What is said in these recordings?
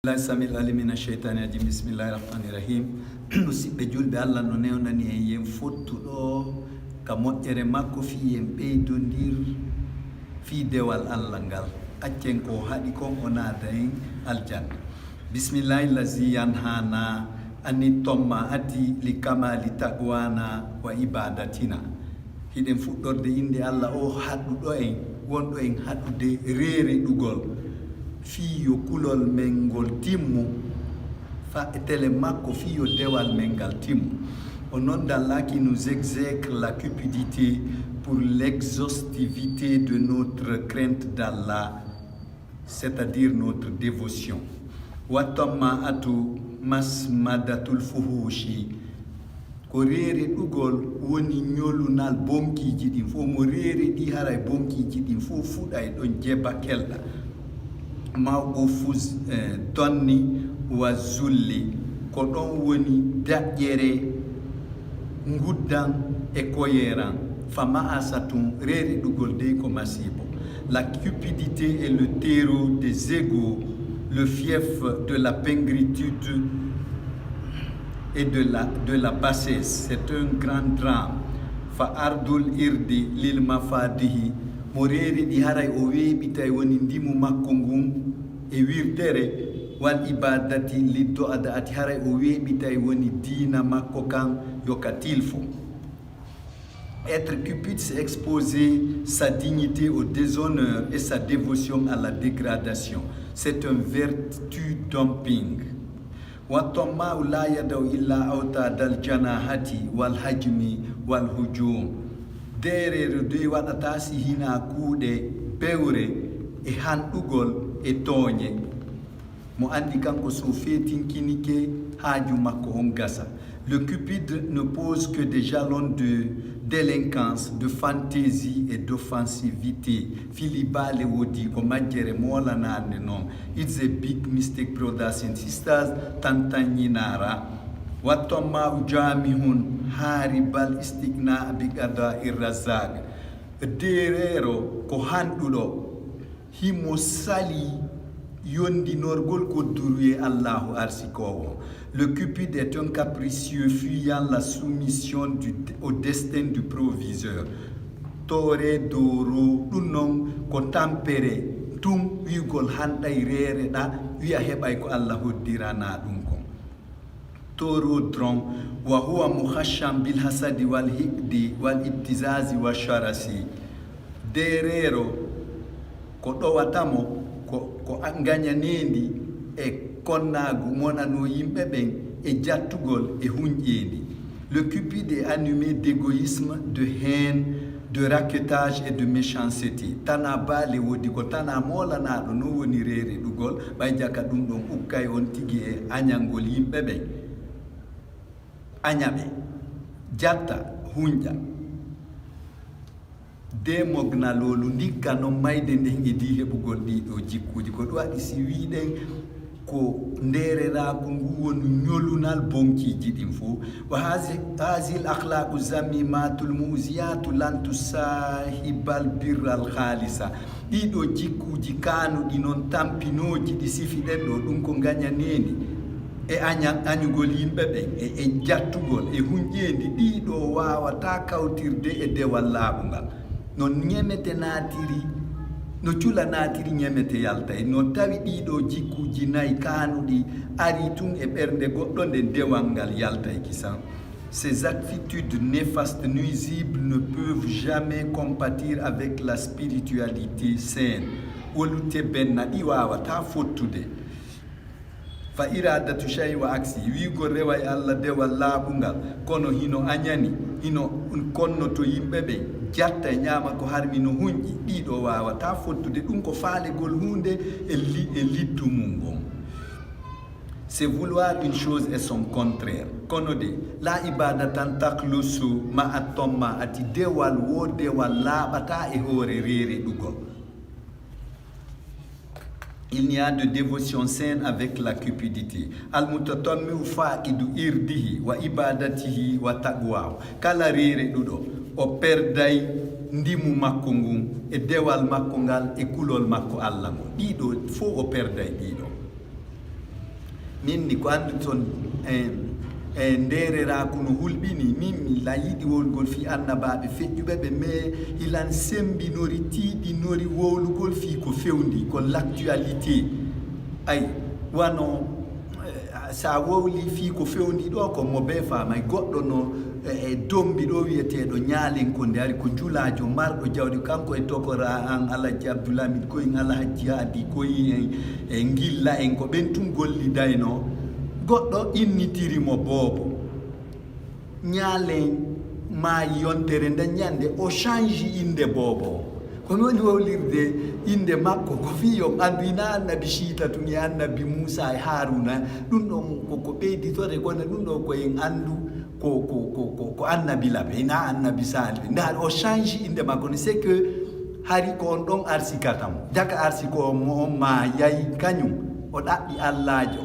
Allah samil alimina shaytani rajim bismillahir rahmanir rahim musidɓe julɓe Allah no newnani en yen fottuɗo ka moƴƴere makko fi en ɓeydodir fi dewal Allah ngal accen ko haɗi kon o naata en aljanna bismillahi lazi yanhana anni tomma ati li kamali taqwana wa ibadatina hiɗen fuɗɗorde inde Allah o haɗuɗo en wonɗo en haɗude reere ɗugol fiyo kulol men ngol timmu fa tele makko fiyo dewal men ngal timmu au nom d'Allah qui nous exècre la cupidité pour l'exhaustivité de notre crainte d'Allah, c'est-à-dire notre dévotion. Watamma atu masmadatul fuhushi ko reere ɗugol woni ñolunal bonkiji ɗin fo mo reere ɗi haray bonkiji ɗin fo fuɗa e ɗon jeba kelɗa mawɗo fus tonni wa zulli ko ɗon woni daƴƴere nguddan e koyeran fama asatum reere ɗugol dey ko masibo. La cupidité est le terreau des égos, le fief de la pingritude et de la bassesse. C'est un grand drame. Fa ardul irdi lil mafadihi mo reeri ɗi haray o weeɓitay woni ndimu makko ngun e wirdere wal ibadati liddo ada ati haray o weeɓitay woni diina makko kan yoka tilfo. Être cupide, c'est exposer sa dignité au déshonneur et sa dévotion à la dégradation. C'est un vertu dumping. Watomma la yadaw illa awta dal janahati wal hajmi wal hujum. Dereere doy waɗata si hina kuuɗe pewre e hanɗugol e tooñe mo andi kanko so feetinkinike haaju makko on gasa. Le cupide ne pose que des jalons de délinquance, de fantaisie et d'offensivité. Filibale wodi ko majjere molanande noon. It's a big mistake, brothers and sisters. Tantañinara wattomma ujamihun haribal istigna bigada irrazag derero ko handuɗo himo sali yondinorgol ko duruye Allahu arsikowo. Le cupide est un capricieux fuyant la soumission au destin du proviseur. Tore doro ɗum noon ko tampere tum wigol hanɗay reere ɗa wiya heɓay ko Allah hoddirana ɗum kon. Toro dron wa huwa mukhasham bil hasadi wal hikdi wal ibtizazi wa sharasi. Derero ko ɗowatamo ko gañanendi e konnagu monano yimɓe ɓen e jattugol e hunƴendi. Le cupide est animé d'égoïsme, de haine, de raquetage et de méchanceté. Tana baale wodi ko tana molanaɗo no woni reere ɗugol ɓay jaka ɗum ɗon ukkay on tigi e añalngol yimɓe ɓen añaɓe jatta hunƴa demognalolu ndikka noon mayde nden e di heɓugol ɗiɗo jikkuji ko ɗum waɗi si wiɗen ko ndereraku ngu woni ñolunal bonkiji ɗin fo wa hasil akhlaqu zamimatul musiyatu lan tusahibal birral halisa. Ɗiɗo jikkuji kanuɗi noon tampinoji ɗi sifiɗen ɗo ɗum ko gañanedi e añugol yimɓe ɓen e jattugol e hunƴendi ɗiɗo wawata kawtirde e dewal laaɓungal no ñemete naatiri no cula naatiri ñemete yaltay no tawi ɗiɗo jikkuji nayi kanuɗi ari tun e ɓernde goɗɗo nden dewal ngal yaltay kisan. Ces attitudes néfastes nuisibles ne peuvent jamais compatir avec la spiritualité saine. Wolute benna ɗi wawata fottude. Fa iradatu shay wa aksi wigo rewa e Allah dewal laaɓungal kono hino añani hino konno to yimɓe ɓe jatta ñaama ko harmi no hunƴi ɗiɗo wawata fottude ɗum ko faalegol hunde e liddu mum gon. C'est vouloir une chose et son contraire. Kono de la ibadatan taklusu ma atomma ati dewal wo dewal laaɓata e hoore reere ɗugol. Il n'y a de dévotion saine avec la cupidité. Al-mutatammiu faqidu irdihi wa ibadatihi wa taqwahu. Kala reere ɗuɗo o perday ndimu makko ngun e dewal makko ngal e kulol makko Allah ngo. Ɗiɗo fo o perday ɗiɗo. min ni ko andu ton nderera kuno hulɓini min mi layiɗi wolgol fi annabaɓe feƴƴuɓe ɓe mais ilan sembinori tiiɗinori wowlugol fi ko fewndi ko l'actualité ay wano sa wowli fi ko fewndi ɗo ko mo be famay goɗɗo no dombi ɗo wiyeteɗo ñaalen ko nde ari ko julajo marɗo jawɗi kanko e tokora an alaji abdoulamid koyen alhaji haadi koyi en gilla en ko ɓen tum gollidayno goɗɗo innitirimo boobo ñaalen ma yontere nde ñande o change inde boobo kono woni wowlirde inde makko ko fi yo andu ina annabi Chita tun e annabi Moussa e Haruna ɗum ɗon ko ɓeyditore kono ɗum ɗo koyen andu ko annabi laɓe ina annabi Salih nda o change inde makko ne c'est que hari ko on ɗon arsikatam daga arsiko mo ma yayi kañum o ɗaɓɓi allajo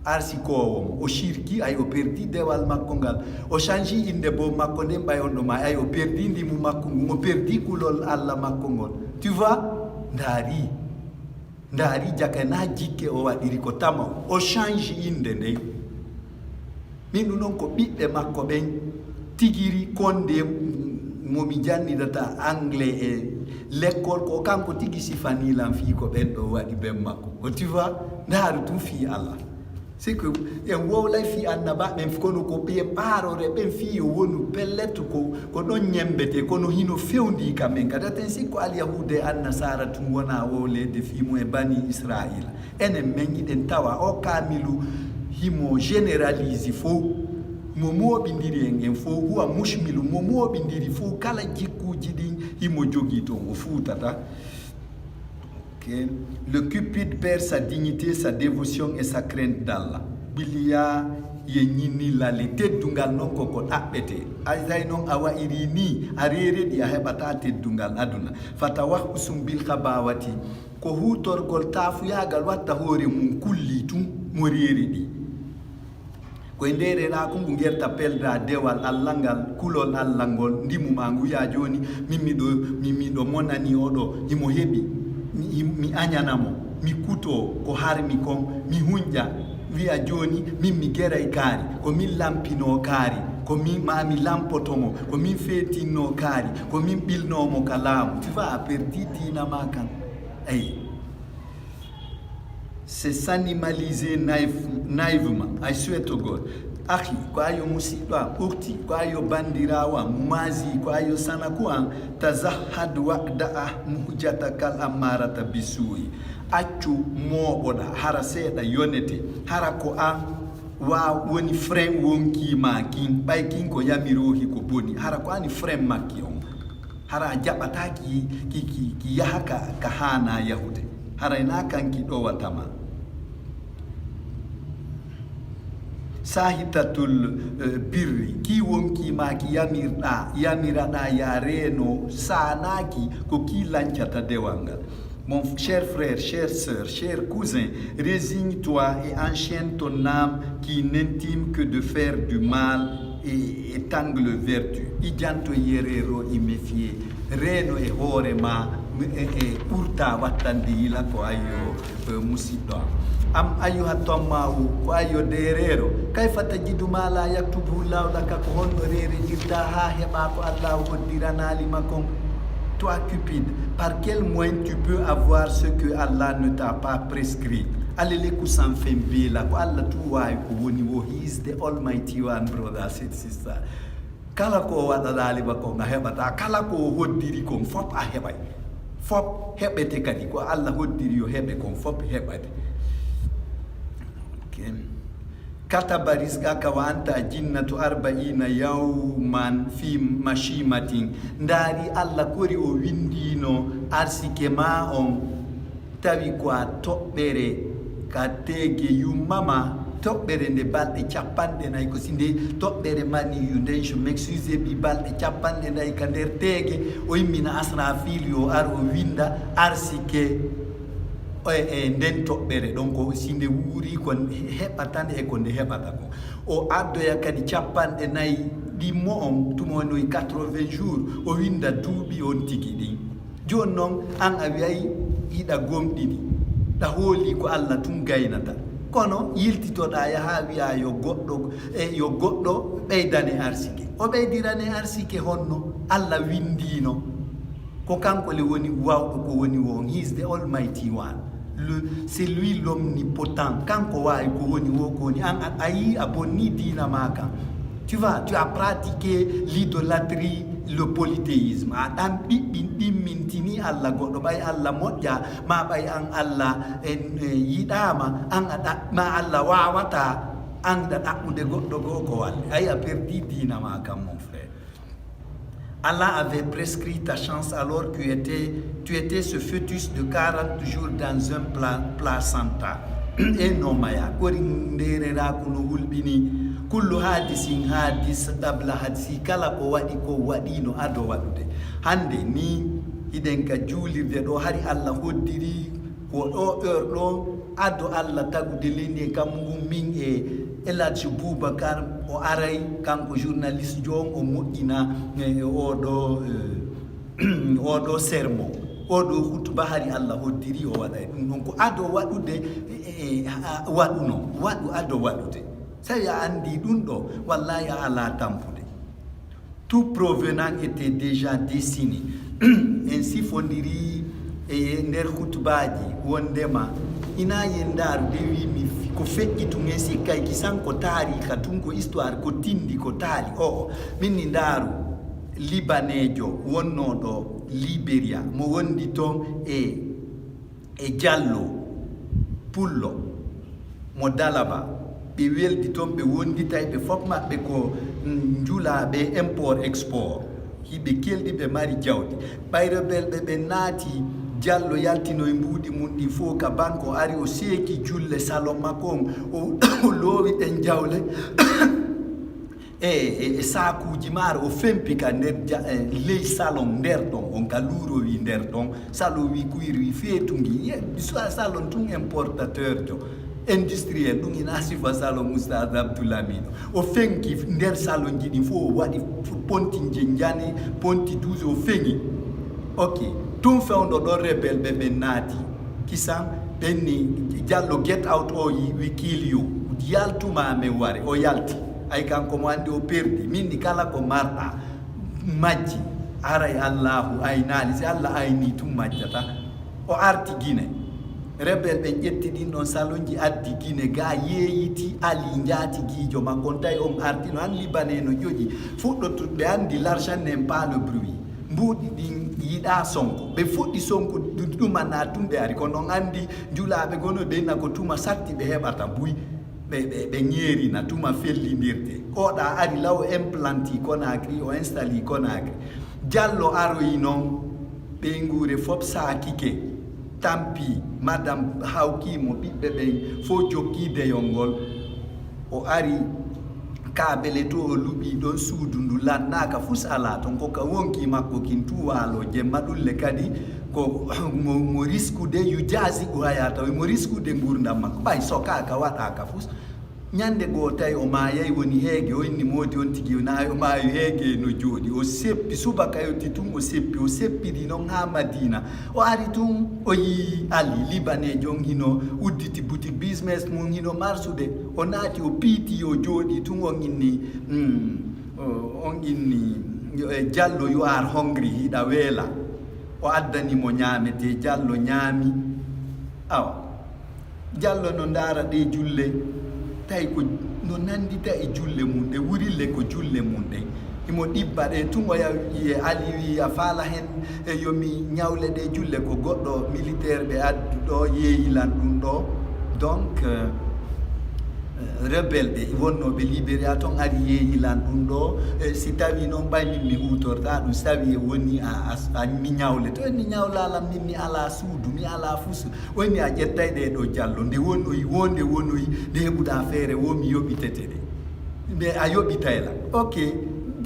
arsikowo o shirki ay o perdi dewal makko ngal o change inde bo makko nden ɓay on ɗo ma ay o perdi ndimu makko ngu o perdi kulol Allah makko ngol tu vois ndaari jaka na jikke o waɗiri ko tama o change inde ndey min ɗum ɗon ko ɓiɓɓe makko ɓen tigiri konde momi jannidata anglais e l'école ko kanko tigi sifanilan fi ko ɓen ɗo waɗi ɓen makko o tu vois ndaaru tum fi Allah c'est que en wowlay fi annabaɓen kono ko ɓiye ɓaarore ɓen fi yo wonu pellet ko ɗon ñembete kono hino fewndi kamen kadi aten sikko alyahude e annasara tum wona wowlede fimo e bani israila enen men iɗen tawa o kamilu himo généralise fof mo moɓidiri en fof huwa mushmilu mo moɓidiri fof kala jikkuji ɗin himo jogui toon o fuutata. Okay. Le cupide perd sa dignité, sa dévotion et sa crainte d'Allah. Bilia yenyini lale teddungal non ko ɗaɓɓete ay non a wa'iri ni a rereɗi a heɓata teddungal aduna fatawahusum bil khabawati ko hutorgol tafuyagal watta hoore mum kulli tum mo rereɗi koye nderera ko ngu gerta pelda dewal Allah ngal kulol Allah ngol ndimuma ngu ya joni mimiɗo monani oɗo imo heɓi mi añanamo mi kuto ko harmi kon mi hunƴa wiya joni min mi geray kaari ko min lampino kaari ko min mami lampotomo ko min fetinno kaari ko min ɓilnomo ka laamu tu vois a perdi dinama kan ay c'est s'animaliser naïvement I swear to God akhi ko ayo musidɗo am ɓurti ko ayo bandirawo am masi ko ayo sanaku am tazahad waqda'a muhjatakal ammarata bisuyi accu moɓoɗa hara seeɗa yonete hara ko an woni frein wonkima kin ɓay kin ko yamirohi ko boni hara ko ani frein makki on hara a jaɓata ki yaha ka hana yahude hara ina kanki ɗowatama sahitatul birri ki wonkima ki yamiraɗa ya reeno sanaki ko ki lancata dewal ngal. Mon cher frère, chère sœur, cher cousin, résigne-toi et enchaîne ton âme qui n'intime que de faire du mal et étangle vertu. Ijanto yerero imefie reeno e hoore ma e ɓurta wattande yila ko ayo musidɗo am ayuha tommawu ko ayo derero kayfa tajidu ma la yaktubu llahu laka ko honno reredirta ha heɓa ko Allah hoddiranalima kon. Toi cupide, par quel moyen tu peux avoir ce que Allah ne t'a pas prescrit? Alele kusan fembela ko Allah tu wawi ko woni wo he is the almighty one, brothers and sisters. Kala ko waɗanalima kon a heɓata kala ko hoddiri kon fop a heɓay fop heɓete kadi ko Allah hoddiri yo heɓe kon fop heɓade. Kataba rizqaka wa anta jinnatu 40 yawman fi mashimatin ndari Allah kori o windino arsike ma on tawi ko a toɓɓere ka tege yummama toɓɓere nde balɗe 40 ko si nde toɓɓere mani yu nden je m'excuse bi balɗe 40 ka nder tege o yimmina Asrafil yo ar o winda arsike e nden toɓɓere ɗon ko si nde wuuri ko heɓatande e ko nde heɓata ko o addoya kadi 40 ɗimmo on tumonoy 80 jours o winda duuɓi on tigi ɗin joni noon an a wiyay hiɗa gomɗiɗi ɗa hooli ko Allah tun gaynata kono yiltitoɗa yaha wiya yo goɗɗo ɓeydane arsike o ɓeydirane arsike honno Allah windino ko kanko le woni wawɗo ko woni won. He is the almighty one, c'est lui l'omnipotent. Kanko wawi ko woni wo ko woni. An a yi a bonni dina ma kan, tu as pratiqué l'idolâtrie, le polythéisme. A ɗan ɗimmintini Allah goɗɗo ɓay Allah moƴƴa ma ɓay an Allah yiɗama an ma Allah wawata an da ɗaɓɓude goɗɗo goo ko walle. Ayi a perdi dina ma kan mon frère. Allah avait prescrit ta chance alors que tu étais ce fœtus de 40 jours dans un placenta. Et non maya kori nderera kuno hulɓini kullu hadisin hadis qabla hadisi, kala ko waɗi no ado waɗude. Hande ni hiɗen ka juulirde ɗo hari Allah hoddiri ko ɗo heure ɗo ado Allah tagude leydi kam min Eladji Boubacar o aray kanko journaliste jon o moƴƴina oɗo sermon oɗo hutuba hari Allah hoddiri o waɗay ɗum ɗon ko ado waɗude waɗu ado waɗude. Tawi a andi ɗum ɗo wallahi a ala tampude. Tout provenant était déjà dessiné. Ainsi fondiri nder hutubaji wondema ina yendaru de wimi ko feƴƴi tun e sikkay kisan ko taarika tun ko histoire ko tindi ko taali minni ndaaru libanejo wonnoɗo Liberia mo wondi toon e Diallo Pullo mo Dalaba ɓe weldi toon ɓe wonditay ɓe fof maɓɓe ko njulaɓe import export hiɓe kelɗi ɓe mari jawdi ɓayre belɓe ɓe naati Diallo yaltino e mbuuɗi mum ɗi fof ka banko ari o seeki julle salon makko o loowi ɗen jawle e sakuji maaro o fempi ka nder ley salon nder ɗon on ka luurowi nder ɗon salon wi kuyri wi feetungi salon tun importateur jo industriel ɗum ina sifa salon Oustaz Abdoulamine o fenki nder salon ji ɗin fof o waɗi ponti jenjani ponti 12 o feŋi ok tun fewndo ɗon rebelɓe ɓe naati kisan ɓenni Diallo get out o we kill you yaltuma men ware o yalti ay kanko mo andi o perdi minni kala ko marɗa majji aray Allahu aynali si Allah ayni tum majjata o arti Guinée rebelɓe ƴetti ɗin ɗon salonji addi Guinée ga yeeyiti ali jaati guijo makko on tawi on arti no an libanais no ƴoƴi fuɗɗotuɓe andi l'argent n'aime pas le bruit mbuuɗi ɗin yiɗa sonko ɓe fuɗɗi sonko ɗumana tumɓe ari ko noon andi julaɓe gono ɓenna ko tuma satti ɓe heɓata buy ɓe ñeerina tuma fellidirte oɗa ari law implanti Conakry o installe Conakry Diallo aroyi noon ɓe nguure fof saakike tampi madame hawkimo ɓiɓɓe ɓen fo jokkideyol ngol o ari kaɓele to o luɓi ɗon suudu ndu lannaka fus ala ton koka wonki makko kin tuwalo jemma ɗulle kadi ko mo risqude yujazi o hayata mo risqude gurdam makko ɓay sokaka waɗaka fus ñande goo tawi o mayay woni heege o inni moodi on tigi na o maayo heege no jooɗi o seppi subaka yotti tun o seppidi noon ha Madina o ari tun o yi ali libanais jon hino udditi boutique business mum hino marsude o naati o piiti o jooɗi tun on inni Diallo you are hungry hiɗa weela o addanimo ñaamete Diallo ñaami awa Diallo no ndaara ɗe julle tawi ko no nandita e julle mum ɗe wurille ko julle mum ɗe imo ɗibba ɗe tun o yawi ali wi a faala hen e yomi ñawle ɗe julle ko goɗɗo militaire ɓe addu ɗo yeeyilan ɗum ɗo donc rebelɓe wonnoɓe Libéria toon ari yeeyilan ɗum ɗo si tawi noon ɓaymin mi hutorta ɗum so tawi woni mi ñawle to ni ñawlalam min mi ala suudu mi ala fusu woni a ƴettay ɗe ɗo Diallo nde wonoyi wonde wonoyi nde heɓuɗa feere womi yoɓitete ɗe mais a yoɓitayla ok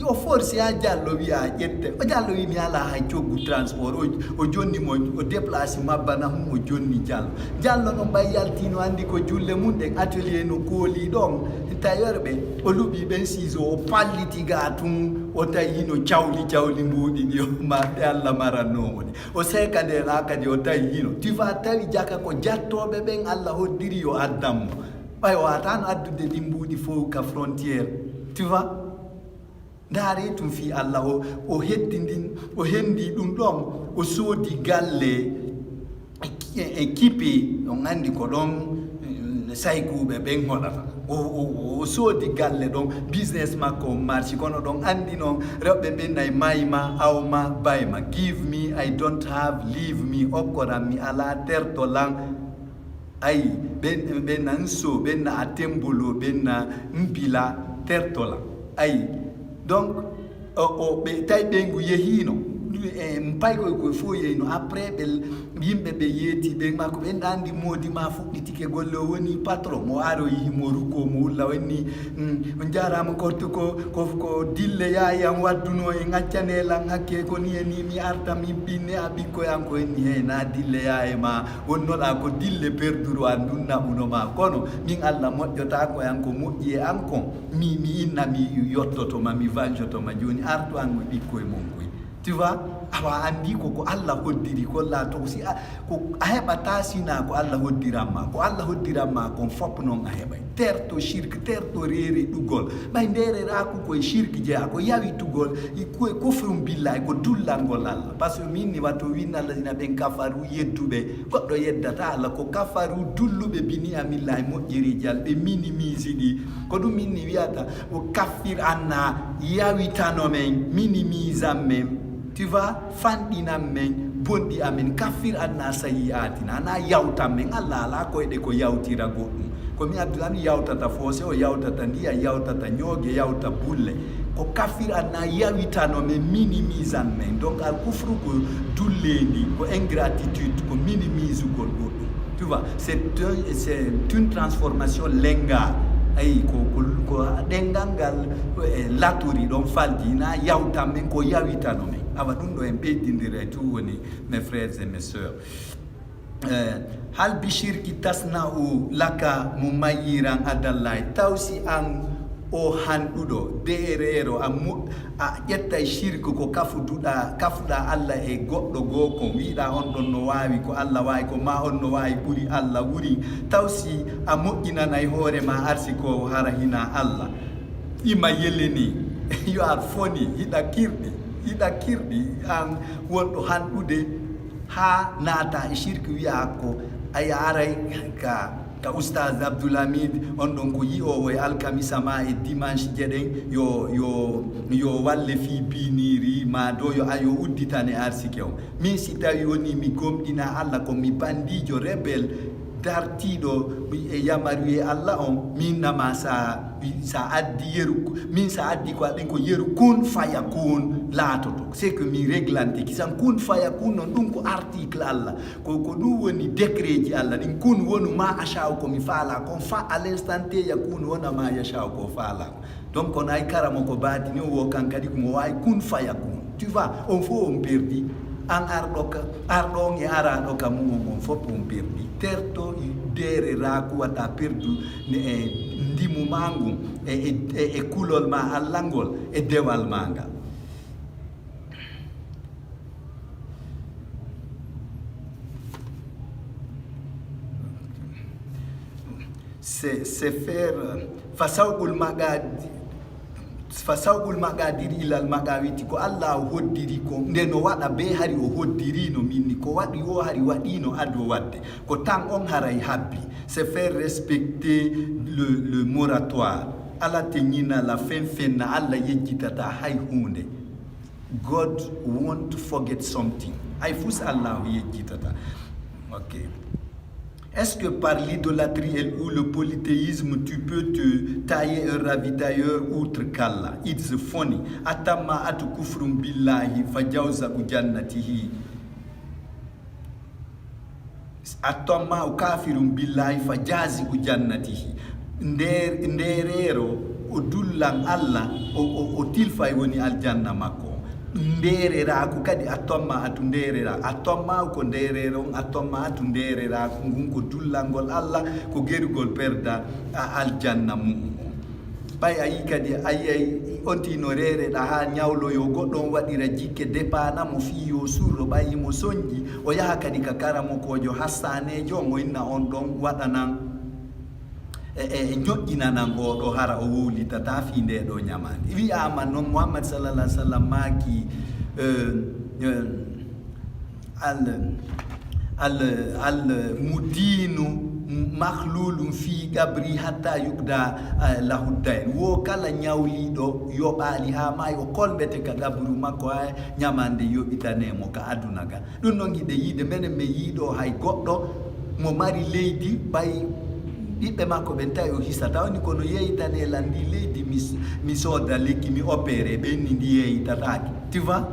o forci ha Diallo wi a ƴette o Diallo wi mi ala hay coggu transport o jonni mo o déplace mabbana mum o jonni Diallo ɗon ɓay yaltino andi ko julle mum ɗen atelier no kooli ɗon tailleur ɓe o luɓi ɓen ciseau o palliti ga tun o tawi hino cawli mbuuɗi ɗi o maɓɓe Allah marannomo ɗe o seka nder ha kadi o tawi hino tu vas tawi jaka ko jattoɓe ɓen Allah hoddiri yo addanmo ɓay watan addude ɗi mbuuɗi fof ka frontiére, tu vois. Ndaare tum fi Allah o hendi ɗum ɗon o soodi galle équipe on andi ko ɗon saykuɓe ɓen hoɗata o soodi galle ɗon business makko o marchi kono ɗon andi noon rewɓe ɓen nayi mayma awma bayma, give me I don't have, leave me okkoran mi ala tertolan. Ayi ɓen na nso ɓen na a tembolo ɓen na mbila tertola. Ayi donc ɓe tawi ɓengu yehino mpay koye fof yeyno après ɓe yimɓe ɓe yeeti ɓe makko ɓe andi moodi ma fuɗɗitike golle o woni patron mo aro yihi mo ruko mo wulla wonni on jarama korto ko dille yayam wadduno e ŋaccanelan hakke ko ni e ni mi arta mi ɓinne a ɓikkoyam ko henni hey na dille yaye ma wonnoɗa ko dille perduro a dunnaɓuno ma kono min Allah moƴƴota ko yan ko moƴƴi e an kon mi inna mi yottotoma mi valjotoma joni artu an e ɓikkoye mon koy. Tu vois, awa andi ko Allah hoddiri ko la to si ko a heɓata sina ko Allah hoddiranma ko Allah hoddiranma kon fop noon a heɓay terto shirque terto reere ɗugol ɓay ndereraku koye shirque jeeya ko yawi tugol koye kofrum billahi ko dullangol Allah par ce que min ni watto winna alladina ɓen kafaru yedduɓe goɗɗo yeddata Allah ko kafaru dulluɓe bini amillahi moƴƴiri jal ɓe minimise ɗi ko ɗum min ni wiyata o kaffir anna yawitano men minimise amen. Tu vois, fanɗinam men bonɗi amen kaffir anna sayi'atina ana yawtan men Allah ala koyɗe ko yawtira goɗɗum komi abdoulami yawtata foose o yawtata ndiya yawtata ñoogue yawta bulle ko kaffir anna yawitano men minimisan men donc al kufru ko dullendi ko ingratitude ko minimisugol goɗɗum tu vois c'est une transformation lenga ayi ko ɗengal ngal laturi ɗon faldi na yawtan men ko yawitano men awa ɗum ɗo en ɓeydidira e tout woni mes frères et mes sœurs. Hal bishirki tasna o laka mo mayiran adallahi tawsi an o hanɗuɗo deerero a ƴetta e shirque ko kafuɗa Allah e goɗɗo goo kon wiɗa on ɗon no wawi ko Allah wawi ko ma on no wawi ɓuuri Allah wuri tawsi a moƴƴinana e hoore ma arsi ko hara hina Allah ima yeleni you are funny hiɗa kirɗi an wonɗo hanɗude ha naata e shirque wiya ko aya aray ka oustaz Abdoulamid on ɗon ko yi'owo e alkamisa ma e dimanche jeɗen yo walle fi biniri ma do yo ayo udditane arsike o min si tawi woni mi gomɗina Allah ko mi bandijo rebel dartiɗo e yamaru e Allah on min nama sa addi yeru min sa addi ko aɗen ko yeru kun faya kun laatoto c'est que mi réglante kisan kun faya kun noon ɗum ko article Allah ko ɗum woni décret ji Allah ɗin kun wonu ma achaw ko mi faala kon fa à l'instant te yakun wona ma yachaw ko faala donc on ay karamo ko baatini o wo kan kadi komo wawi kun faya kun tu vois on fo on perdi an arɗon e araɗo ka mumum on fof on perdi terto dereraku waɗa perdu e ndimu ma ngun e kulol ma Allah ngol e dewal ma ngal. c'est faire fasawgol magadiri ilal magawiti ko Allah o hoddiri ko nde no waɗa be hari o hoddirino minni ko waɗi o hari waɗino ado wadde ko tan on haray habbi c'est faire respecter le moratoire ala teñina la fenna Allah yejjitata hay hunde. God won't forget something ay fus Allah yejjitata. Ok. Est-ce que par l'idolâtrie ou le polythéisme, tu peux te tailler un ravitailleur outre qu'Allah? It's funny. Atamma atu kufrum billahi fajawza ujannatihi. Atamma kafirum billahi fajazi ujannatihi. Nderero o dullan Allah o tilfay woni aljanna makko. Ndereraku kadi atomma atu nderera atomma ko nderero atomma atu nderera ngun ko dullangol Allah ko gerugol perda aljanna mum bay ayi kadi ayi onti no rere da ha nyawlo yo goddo wadira jikke depana mo fiyo surro bayi mo sonji o yaha kadi ka karamo kojo hassane jo mo inna on don wadanan ñoƴƴinanan oɗo hara o wowlitata fi nde ɗo ñamande wiyama noon Muhammad sallallah alih w sallam maaki al mudinu mahlulum fi gabri hatta yubda lahu dayn wo kala ñawliɗo yoɓali ha maayi o kolɓete ka gabru makko ha ñamande yoɓitanemo ka aduna ga ɗum noon giɗe yiide minen mi yiiɗo hay goɗɗo mo mari leydi ɓay ɓiɓɓe makko ɓen tawi o hisata woni kono yeytane landi leydi mi sooda lekki mi opéré ɓenni ndi yeyitatake tu vois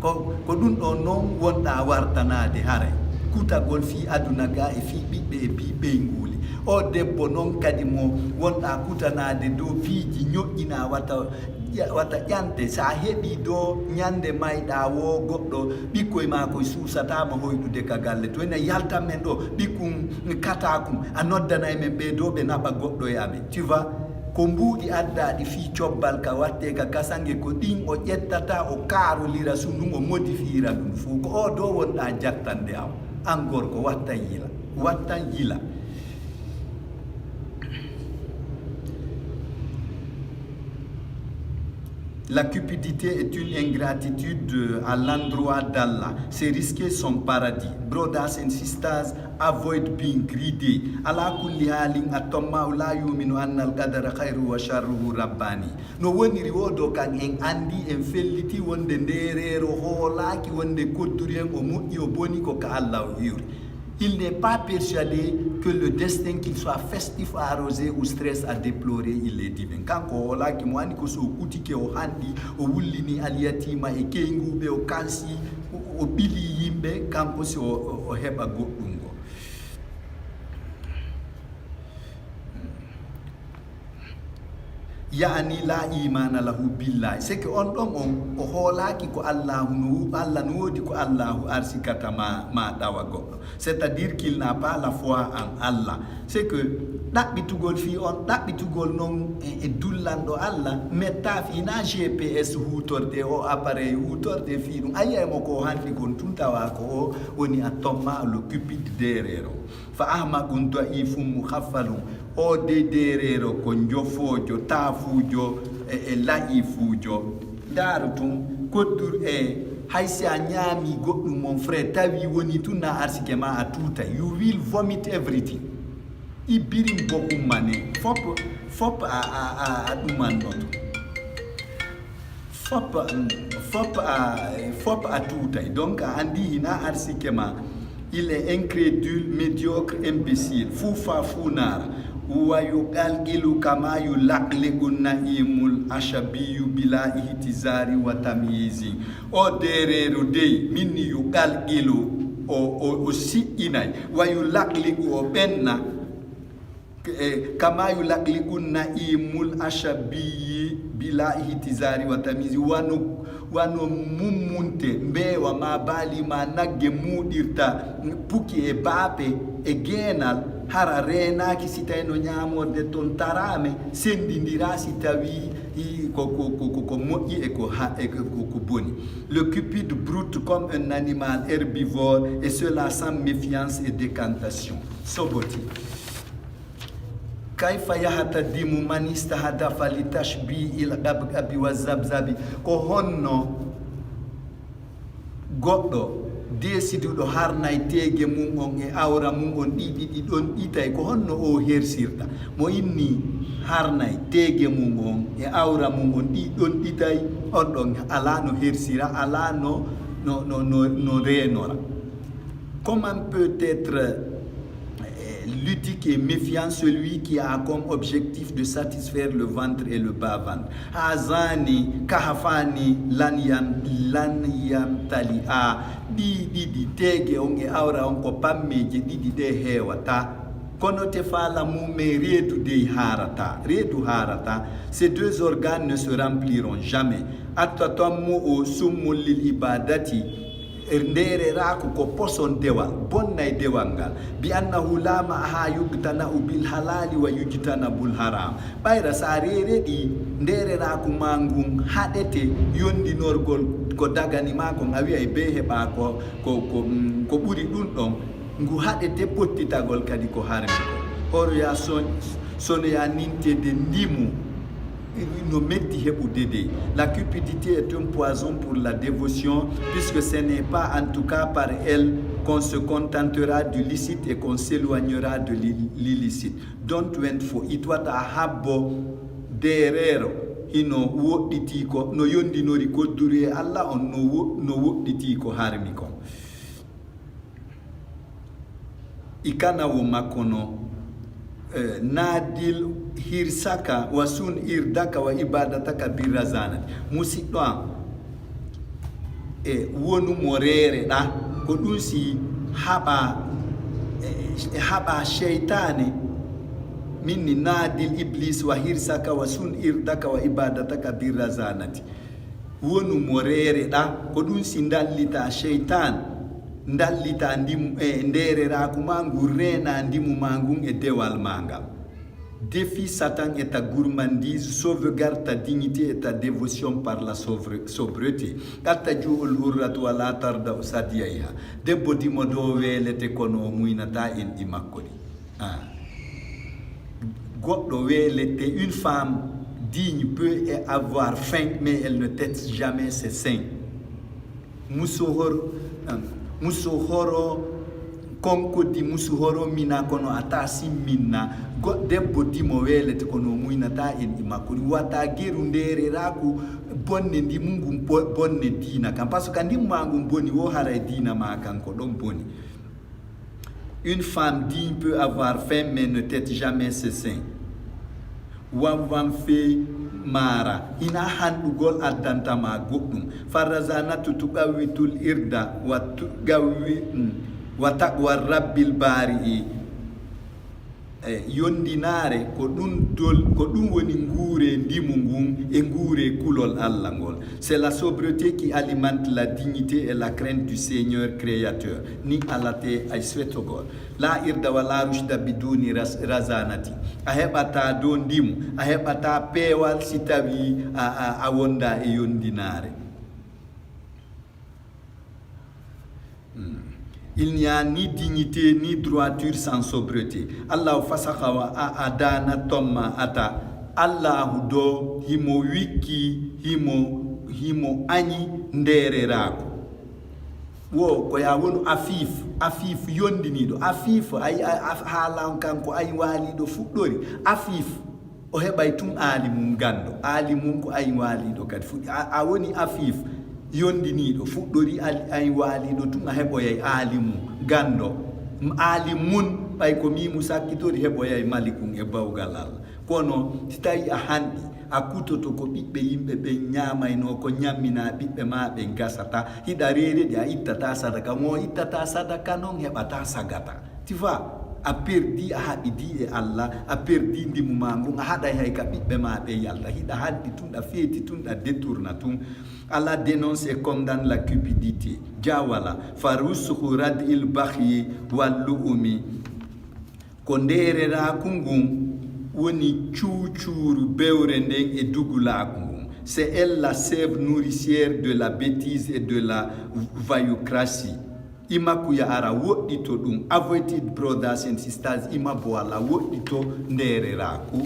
ko ɗum ɗo noon wonɗa wartanade haray kutagol fi aduna ga e fi ɓiɓɓe e fi ɓeyguli o debbo noon kadi mo wonɗa kutanade dow piiji ñoƴƴina wata ƴante sa heeɓi do ñande mayɗa wo goɗɗo ɓikkoye ma koye suusatama hoyɗude ka galle to ene yaltan men ɗo ɓikkum katakum a noddana e men ɓeeɗo ɓe naɓa goɗɗo e amen tu vois ko mbuuɗi addaɗi fi cobbal ka watte ka kasange ko ɗin o ƴettata o karolira sundum o modifiera ɗum fo ko o do wonɗa jattande am an gorko wattan yila La cupidité est une ingratitude à l'endroit d'Allah. C'est risquer son paradis. Brothers and sisters, avoid being greedy. Ala kulli halin atomma la yuminu anna al-qadara khairu wa sharruhu rabbani. No woniri wodo kan en andi en felliti wonde nderero hoolaki wonde kodduri en o moƴƴi o boni ko ka Allah yuri. Il n'est pas persuadé que le destin, qu'il soit festif à arroser ou stress à déplorer, il est divin. Quand on a qui moi ni ko so kutike o handi o wullini aliyatima e kengube o kansi o bili yimbe kanko so o heba goddum go. Yani la imana lahu billahi c'est que on ɗon on o hoolaki ko Allah no wodi ko Allahu arsikata ma dawa goɗɗo c'est-à-dire qu'il n'a pas la foi en Allah c'est que ɗaɓɓitugol fi on ɗaɓɓitugol noon e dullanɗo Allah metta fi na GPS hutorde o appareil hutorde fi ɗum ayiyaymo ko handi kon tun tawa ko o woni a tomma le cupide derero fa ahmaqun da'ifum mukhaffalum o de derero ko jofojo taafujo e layifujo ndaaru tun koddur e haysi a ñaami goɗɗum mon frère tawi woni tun na arsike ma a tuta you will vomit everything i birim bokum mane fop a ɗuman ɗoto fop a tutay donc a andi hina arsike ma il est incrédule médiocre imbécile fufa funara ويقلقل كما يلقلق النعيم الأشبي بلا اهتزار وتمييز او ديريرو دي من يقلقل او سيئناي ويلقلق او بنا كما يلقلق النعيم الأشبي بلا اهتزار وتمييز wano mummunte mbewa ma bali ma nagge muɗirta puki e baape e geenal hara renaki si tawi no ñamorde toon tarame sendidira si tawi ko moƴƴi e ko boni le cupide broute comme un animal herbivore et cela sans méfiance et décantation soboti كيف يهتدم من استهدف لتشبيه الغبغب والزبزب ko honno goɗɗo desiduɗo harnay tege mum on e awra mum on ɗiɗi ɗon ɗitay ko honno o hersirta mo inni harnay tege mum on e awra mum on ɗiɗon ɗitay on ɗon ala no hersira ala no renora comment peut être ludique et méfiant celui qui a comme objectif de satisfaire le ventre et le bas-ventre. Hazani, kahafani, lanyam tali a di tege on e aura on ko pammeje didi de hewata kono te fala mume redu harata ces deux organes ne se rempliront jamais attatammu o summul lil ibadati ndere rako ko poson dewal bonnay dewal ngal bi annahu lama ha yugtana bil halali wa yujtana bul haram bayra sa reredi ndere rako mangum hadete yondinorgol ko dagani mako ngawi ay be heba ko buri dun don ngu hadete pottitagol kadi ko harmi ko or ya sono ya ninte de ndimu no metti hebudede. La cupidité est un poison pour la dévotion, puisque ce n'est pas en tout cas par elle qu'on se contentera du licite et qu'on s'éloignera de l'illicite. Don't went for it wata habbo derero hino woɗɗiti ko no yondinori kodduri e Allah on no woɗɗiti ko harmi kon. Ikana wo makko no nadil hirsaka wa sun irdaka wa ibadataka birrazanati musidɗo am wonu mo reere ɗa ko ɗum si haɓa sheytane minni nadil iblis wa hirsaka wa sun irdaka wa ibadataka birrazanati wonu mo reere ɗa ko ɗum si dallita sheytan dallita ndereraku ma ngu rena ndimu ma ngun e dewal ma ngal. Défie Satan et ta gourmandise, sauvegarde ta dignité et ta dévotion par la sobriété. Kattajuul urratu wala tarda usadiyaha. Debbo dimo do welete kono muinata en di makkodi. Goddo welete, une femme digne peut avoir faim mais elle ne tête jamais ses seins. Musohoro konko di musuhoro mina kono atasi minna debbo dimo welete kono muinata en imakuri wata geru ndere raku bonne ndi mungu bonne dina kam parce que ndi mangu boni wo hara dina ma kanko don boni. Une femme digne peut avoir faim mais ne tête jamais ses seins. Wam fe mara ina handugol addanta ma goddum farazanatu tuqawitul irda wa tugawi wa taqwa rabbil bari yondinare ko ɗum woni nguure ndimu ngun e nguure kulol Allah ngol. C'est la sobriété qui alimente la dignité et la crainte du Seigneur créateur ni alate ay swetogol. La irda wala rushda biduni razanati a heɓata do ndimu a heɓata peewal si tawi a wonda e yondinare. Il n'y a ni dignité ni droiture sans sobriété. Allah fasaka wa adana tomma ata. Allah do himo wiki himo ani ndererako. Wo ko ya wonu afif yondinido afif ay halan kanko ay walido fuddori afif o hebay tum alimum gando alimum ko ay walido kadi fuddi a woni afif yondinido fuddori ay walido tum a heboyay alimu gando alimun bay ko mi musakkitori heboyay malikum e bawgal Allah kono si tawi a handi a kutoto ko ɓiɓɓe yimɓe ɓe ñamayno ko ñammina ɓiɓɓe ma ɓe gasata hiɗa rereɗi a ittata sadaka mo ittata sadaka noon heɓata sagata tu vois a perdi a haɓidi e Allah a perdi ndimu ma ngun a haɗay hay ka ɓiɓɓe ma ɓe yalta hiɗa haddi tun ɗa feeti tun ɗa détourna tun. Allah dénonce et condamne la cupidité jawala farusuhu rad il bahyi wallu'umi ko ndereraku ngun woni cuucuuru bewre nden e dugulaku ngun. C'est elle la sève nourricière de la bêtise et de la vaillucratie. Imakuya ara woɗɗito ɗum. Avoided brothers and sisters ima bo Allah woɗɗito ndereraku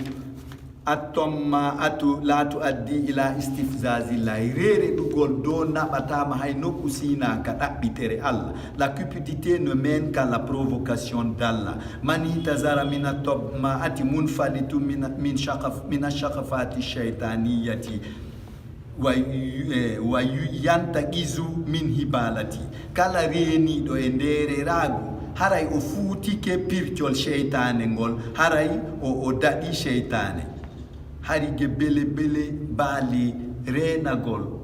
atomma atu latu addi ila istifzazi lairere ɗugol do naɓatama hay nokku sina ka ɗaɓɓitere Allah. La cupidité ne mène qu'à la provocation d'Allah. Mani tazara mina tobma ati munfalitu min shaqafati shaytaniyati wa yantagizu min hibalati. Kala reeniɗo e ndere ragu haray o fuutike pircol sheytane ngol haray o daɗi sheytane harige bele baali renagol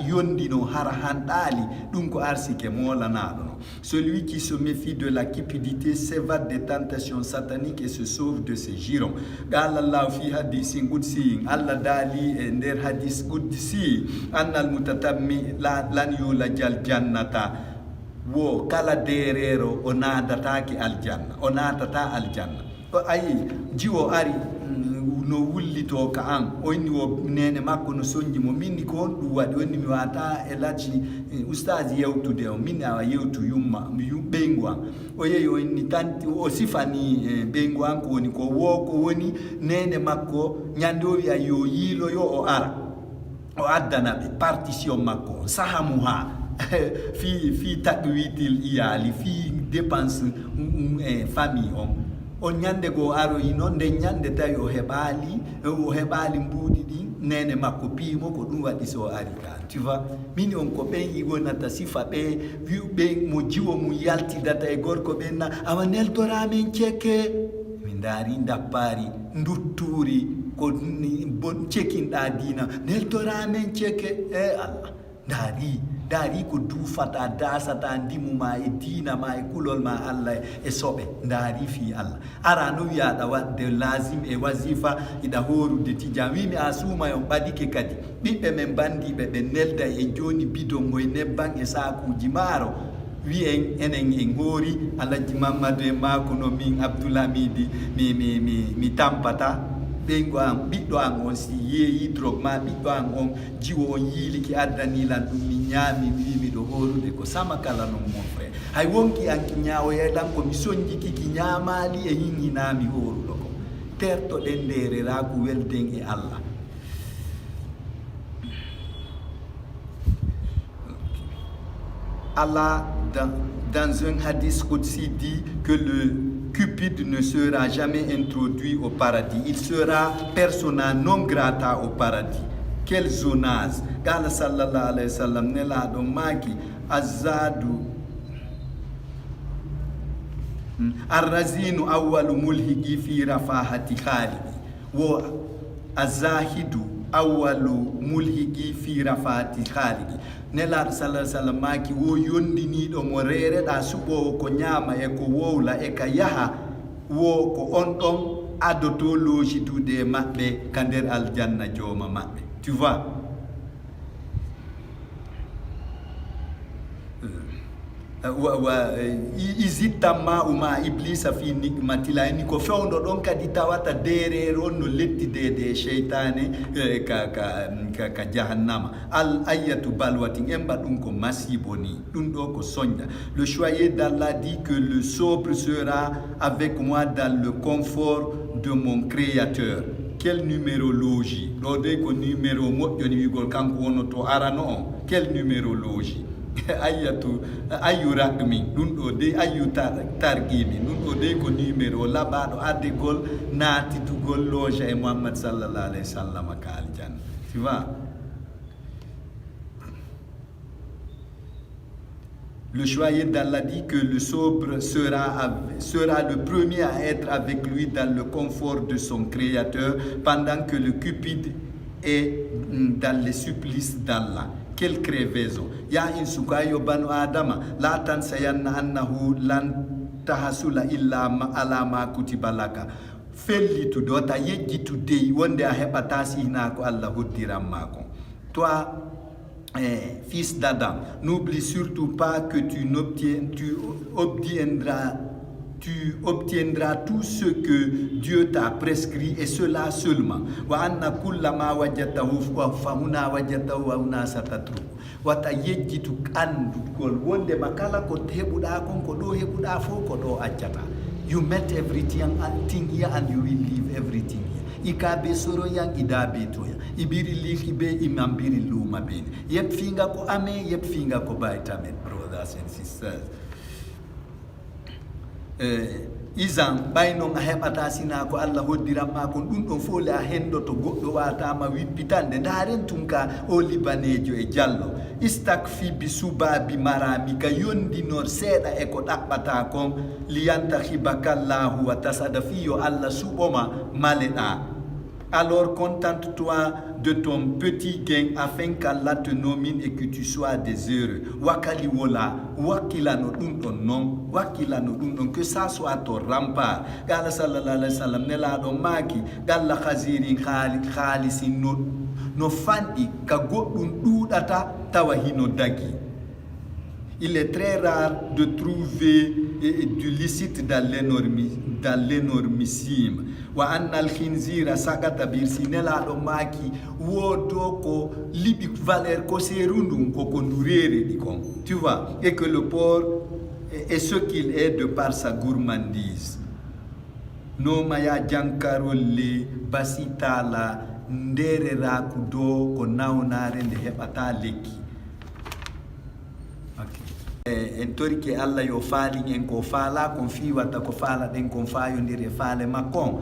yondino hara hanɗali ɗum ko arsike molanaɗo no. Celui qui se méfie de la cupidité s'évade des tentations sataniques et se sauve de ses jurons. Qala Allah fi hadisin qudsi Allah dali e nder hadis qudsi annal mutatammi lan yulajal jannata wo kala derero o nadatake aljanna o natata aljanna ayi jiwo ari no wullito ka an o inni o nene makko no sonji mo minni ko on ɗum waɗi wonni mi wata e lacci ustaji yewtude o min awa yewtu yumma ɓeygu an o yehi o inni tanti o sifani ɓeygu an ko woni ko wo ko woni nene makko ñande o wiya yo yiiloyo o ara o addana ɓe partition makko on sahamu ha fi taɗɗowitil iyali fi dépense famille on ñande go aroyi noon nde ñande tawi o heɓali mbuuɗi ɗi nene makko piimo ko ɗum waɗi so ari ka tu vois min on ko ɓen igonata sifa ɓe ɓe mo jiwo mum yaltidata e gorko ɓen na awa neltoramen cekke min daari dappari dutturi ko bon cekinɗa dina neltoramen cekke e Allah daari ko duufata dasata ndimuma e diina ma e kulol ma Allah e soɓe daari fi Allah ara no wiyaɗa wadde lazim e wasifa iɗa horude tijam wimi a suuma on ɓaɗike kadi ɓiɓɓe men bandiɓe ɓe nelda e joni bidon ngoye nebban e sakuji maaro wi enen en hoori Alaji Mamadou e mako no min Abdoulamidi mi tampata ɓeygu an ɓiɗɗo an on si yeeyi drogue ma ɓiɗɗo an on jiwo on yiiliki addanilan ɗum mi ñaami mi wi miɗo horude ko sama kala non mon frère hay wonki anki ñawoyeɗan ko mi soñjiki ki ñaamali e hiñinami horuɗo ko tertoɗen ndereraku welden e Allah Allah dans un hadith qudsi dit que le Cupide ne sera jamais introduit au paradis. Il sera persona non grata au paradis. Quel zonage. Qala sallallahu alayhi wa sallam nelaɗo maki azadu arrazinu awwalu mulhigi fi rafahati khalidi wo azahidu awwalu mulhigi fi rafahati khalidi nelaɗo sallallahu alaihi wasallam maki wo yondiniɗo mo rereɗa suɓowo ko ñaama e ko wowla e ka yaha wo ko on ɗon adoto logitude maɓɓe ka nder aljanna jooma maɓɓe tu vois isittamma uma iblisa fi nikmatila ni ko fewndo ɗon kadi tawata derere on no lettidede cheytane ka jahannama al ayatu balwatin emba ɗum ko masibo ni ɗum ɗo ko soñda le choyer d'Allah dit que le sobre sera avec moi dans le confort de mon créateur. Quelle numérologie ɗo de ko numéro moƴƴoni wigol kanko wonoto arano on quelle numérologie ayu ragmi ɗum ɗo de ayu targimi ɗum ɗo de ko numéro laɓaɗo ardegol naatitugol loja e Muhammad sallallahu alayhi wa sallam ka aljanna tu vois. Le choyer d'Allah dit que le sobre sera le premier à être avec lui dans le confort de son créateur pendant que le cupide est dans les supplices d'Allah. Quelle crevaison. Ya insukayo banu adama la tansayanna annahu lan tahasula illa ala ma kutiba laka fellitude wata yejjitude wonde a heɓata sihna ko Allah hoddiran mako. Toi fils d'Adam, n'oublie surtout pas que tu obtiendras tout ce que Dieu t'a prescrit et cela seulement. Wa anna kulla ma wajadtahu fa huna wajadtahu wa huna satatruku. Wata yejjitu andugol wonde makala ko heɓuɗa kon ko ɗo heɓuɗa fo ko ɗo accata. You met everything here and you will leave everything here. Ikabe soro yang idabe toya ibiri liki be imambiri luma bene yep finga ko ame yep finga ko baitamen brothers and sisters izan bayno nga heɓata sina ko Allah hoddiranma kon ɗum ɗon fole a hendo to goɗɗo watama wippitande ndaren tunka o libanejo e diallo istakfi bi subabi maramika yondinor seeɗa e ko ɗaɓɓata kon liyantahibakallahu wa tasada fiyo Allah suɓoma maleɗa. Alors contente-toi de ton petit gain afin qu'Allah te nomine et que tu sois des heureux. Wakali wola, wakila no ɗum non, wakila no ɗum que ça soit ton rempart. Gala sallallahu alayhi wa sallam nelaɗo maki, galla khasirin khalisin no fanɗi ka goɗɗum ɗuɗata tawa hino dagi. Il est très rare de trouver du licite dans l'énormissime. Wa annal khinzira sagata birsinela do maki wodo ko libi valeur ko serundum ko kondurere dikon. Tu vois, et que le porc est ce qu'il est de par sa gourmandise. No maya jankarolle basitala ndere rakudo ko nawnare nde hebata lekki. En tori ke Allah yo faali en ko faala kon fiwata ko faala den kon fayondire faale makon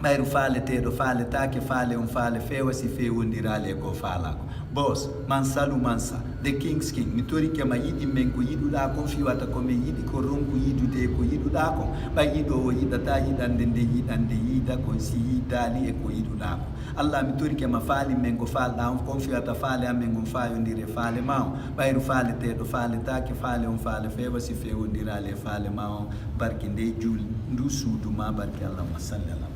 ɓayru faale teɗo faale take faale on faale fewa si fewondirale ko faala ko boss man salu mansa the king's king mi tori ke ma yiɗi men ko yiɗuɗa kon fiwata ko min yiɗi ko ronku yiɗude ko yiɗuɗa kon ɓay yiɗo o yiɗata yiɗande nde yiɗande yiida kon si yiddali e ko yiɗuɗa ko Allah mi tori ke ma faali men ko faalɗa on kon fiwata faale amen gon fayondire faale ma on ɓayru faale teɗo faale take faale on faale fewa si fewondirale faale ma on barke nde juul ndu suudu ma barke Allahumma salli ala